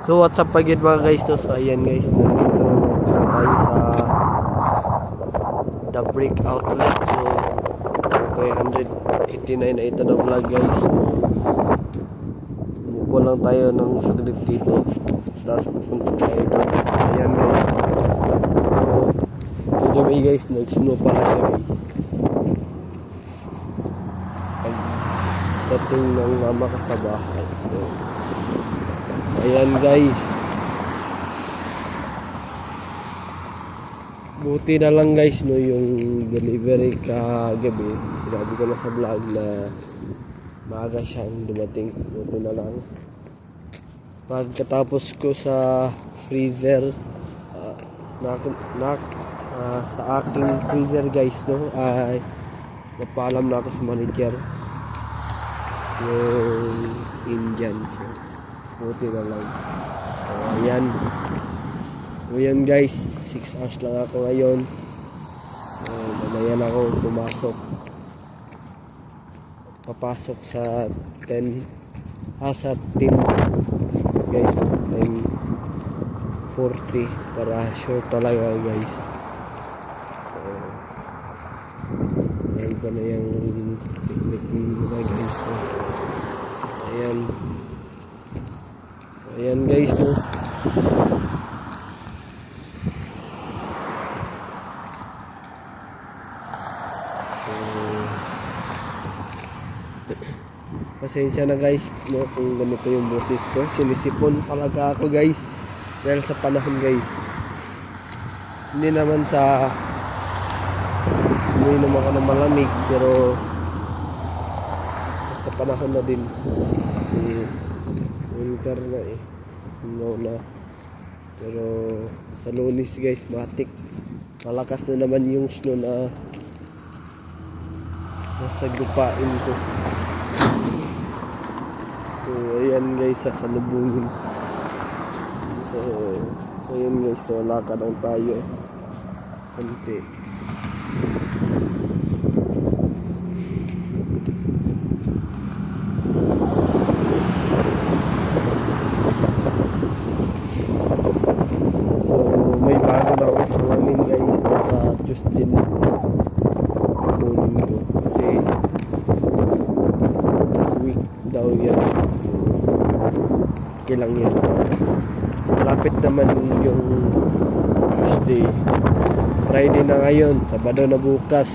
So what's up again mga guys, no? So ayan guys, nandito na tayo sa The Brick Outlet. So 389 na ito na vlog guys. Umupo lang tayo ng saglit dito, tapos pupunta tayo doon. Ayan guys. So today guys, nag-snow pala siya guys. Pagdating ng mama ka sa bahay. So ayan guys, buti na lang guys, no, yung delivery kagabi, sinabi ko na sa vlog na maaga siyang dumating. Buti na lang, pagkatapos ko sa freezer, sa aking freezer guys, no, ay napaalam na ako sa manager, yung Indian. So buti na lang. Ayan guys, 6 hours lang ako ngayon. Mamayan ako papasok sa 10 guys, 9:40 para sure talaga guys. Ayan pa na yung technique nila guys. So ayan guys, no. Pasensya na guys, no, kung ganito yung boses ko. Sinisipon talaga ako guys dahil sa panahon guys. Hindi naman sa umuwi naman ako ng malamig, pero sa panahon na din kasi winter na snow na. Pero sa Lunes guys, matik malakas na naman yung snow na sasagupain ko. So ayan guys, sasalubungin. So ayan guys, so lakad lang tayo konti. So may bago na ako sa amin guys, sa Justin kunin ko kasi week daw yan. So okay lang yan. Malapit naman yung Tuesday, Friday na ngayon, Sabado na bukas.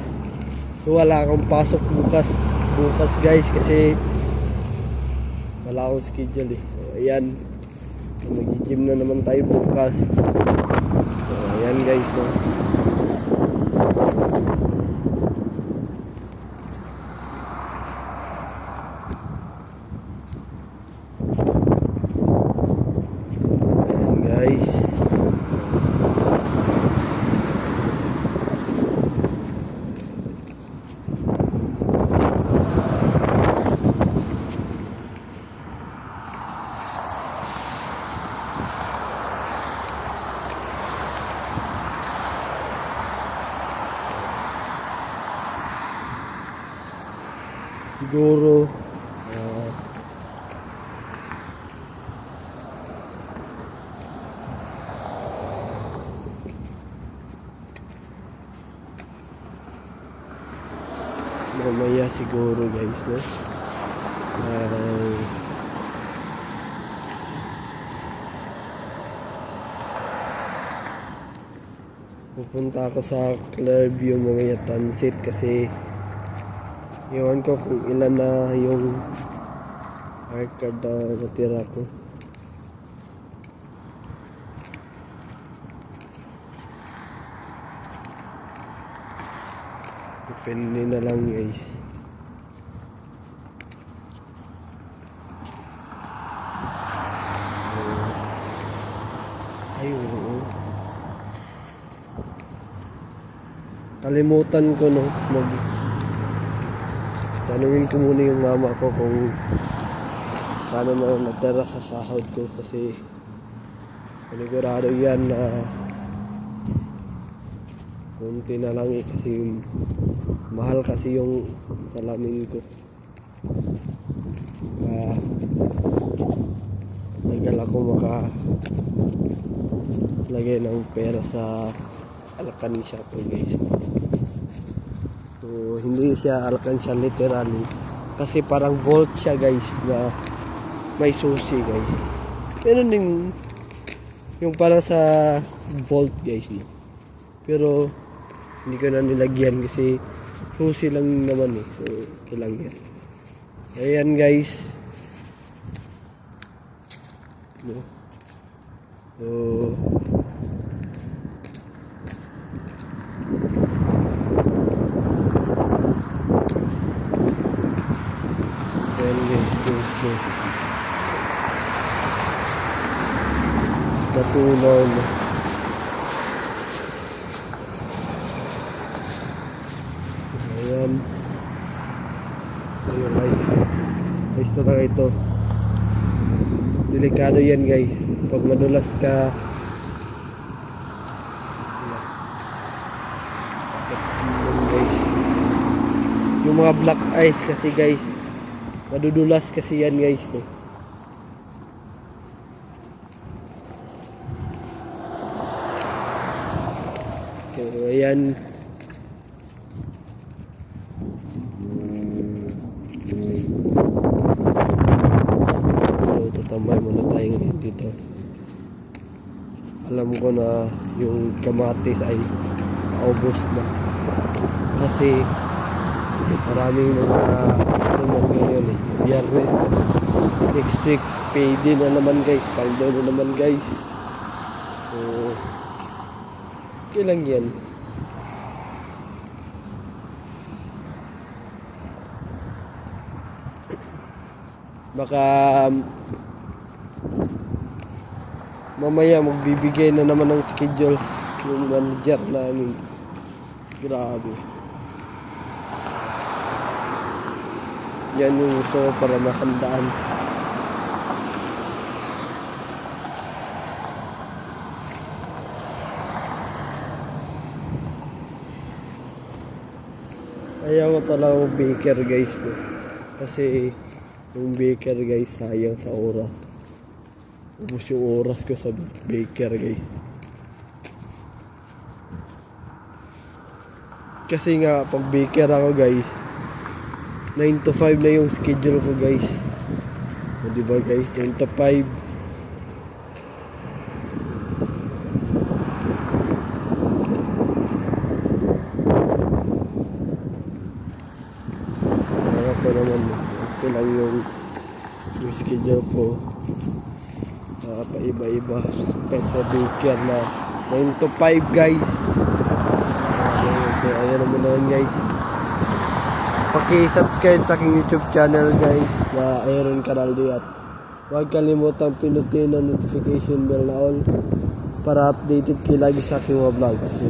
So wala akong pasok bukas guys kasi wala akong schedule So ayan, mag-gym na naman tayo bukas. So ayan guys, no. Siguro mamaya siguro guys, no? Pupunta ako sa Clearview mamaya Tansit kasi iwan ko kung ilan na yung card na natira ko. Depende na lang guys. Ay oo, kalimutan ko, no, tanungin ko muna yung mama ko kung paano na natira sa sahod ko kasi panigurado yan na kunti na lang kasi mahal kasi yung salamin ko. tagal ako lagay ng pera sa alkansya ko guys. So hindi siya alkansya literally kasi parang vault siya guys na may susi guys. Meron din yung parang sa vault guys no? Pero hindi ko na nilagyan kasi susi lang naman eh. So okay lang yan. Ayan guys. No? So natunaw na. Ayan. Ayun guys. Guys talaga ito. Delikado yan guys. Pag madulas ka guys. Yung mga black ice kasi guys. Madudulas kasi yan guys. So ayan. Tambay muna tayo ngayon dito. Alam ko na yung kamatis ay paubos na kasi maraming mga customer ngayon eh. Biyernes next week payday na naman guys, paldo na naman guys. So okay lang yan. Baka mamaya magbibigay na naman ng schedule yung manager namin. Grabe. Yan yung gusto ko para mahandaan. Ayaw ko talaga mag-baker guys no? Kasi yung baker guys sayang sa oras. Ubus yung oras ko sa baker guys. Kasi nga pag baker ako guys 9 to 5 na yung schedule ko guys. O diba guys 9 to 5. Para ko naman ito lang yung schedule ko. Paiba-iba sa baker na 9 to 5 guys. So ayan naman naman guys. Paki-subscribe sa aking YouTube channel guys na Aaron Caraldi at huwag kalimutang pinutin ang notification bell na all para updated kayo lagi sa aking mga vlogs. So,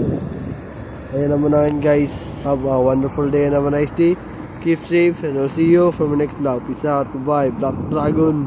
ayan naman naman guys. Have a wonderful day and have a nice day. Keep safe and I'll see you from the next vlog. Peace out. Bye. Black Dragon.